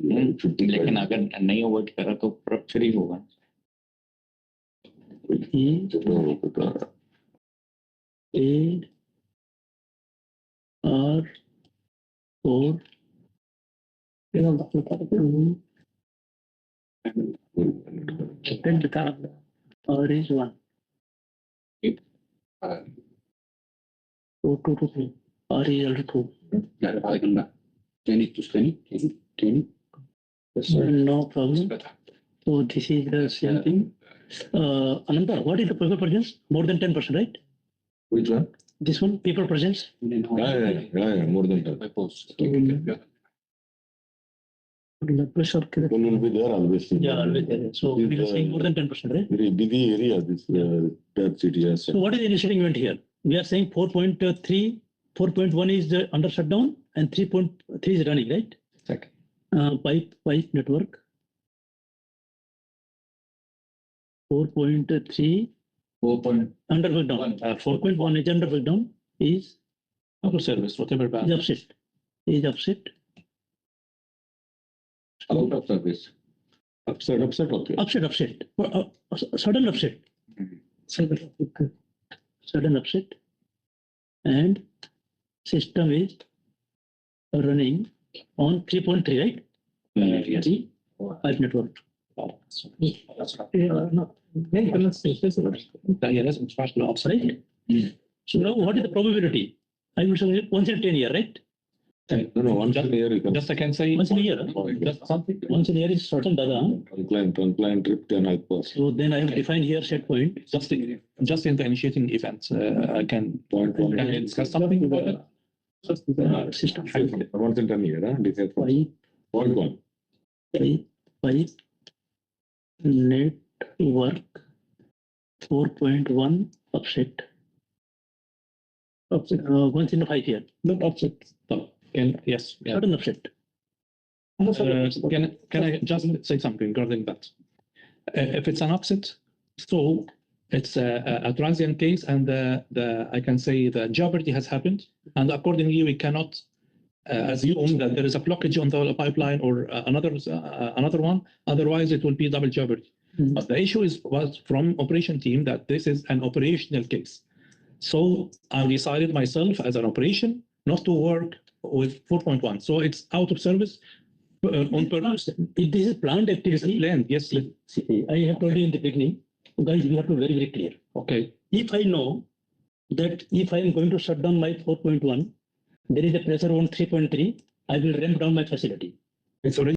लेकिन अगर नहीं अवॉइड करा तो रप्चर ही होगा। R is 1. 2 to 3. R is equal to 2. No problem. So this is the same thing. Ananda, what is the people presence? More than 10%, right? Which one? This one, people presence. Yeah, more than 10. Blood pressure. People will be there always. Yeah, always there. So we are saying more than 10%, right? Very busy area, this third city. Yes. So what is the initiating event here? We are saying 4.3, 4.1 is under shutdown and 3.3 is running, right? Second. Pipe network. 4.3 under breakdown. 4.1 is under breakdown is out of service, whatever bad. Is upset. Out of service. Upset, okay. Upset. Sudden upset. Sudden upset. And system is running on 3.3, right? Yes. Pipe network. Right? So now what is the probability? I will say once in 10 years, right? No, once in a year you can. Just I can say once in a year. Just something. Once in a year is certain, Dada. Incline trip can help us. So then I have defined here set point. Just in the initiating event, I can discuss something about it. System. Once in 10 years, Point one. Pipe network 4.1 upset. Once in a 5 year. Not upset. So, yes. Yeah. Sudden upset. Can I just say something regarding that? If it's an upset, so it's a transient case, and I can say the jeopardy has happened, and accordingly we cannot assume that there is a blockage on the pipeline or another one. Otherwise, it will be double jeopardy. Mm-hmm. But the issue was from operation team that this is an operational case. So I decided myself as an operation not to work with 4.1. So it's out of service on purpose. This is planned activity. Planned, yes. See, I have told you in the beginning, guys, we have to be very, very clear. Okay. If I know that if I am going to shut down my 4.1, there is a pressure on 3.3, I will ramp down my facility. It's already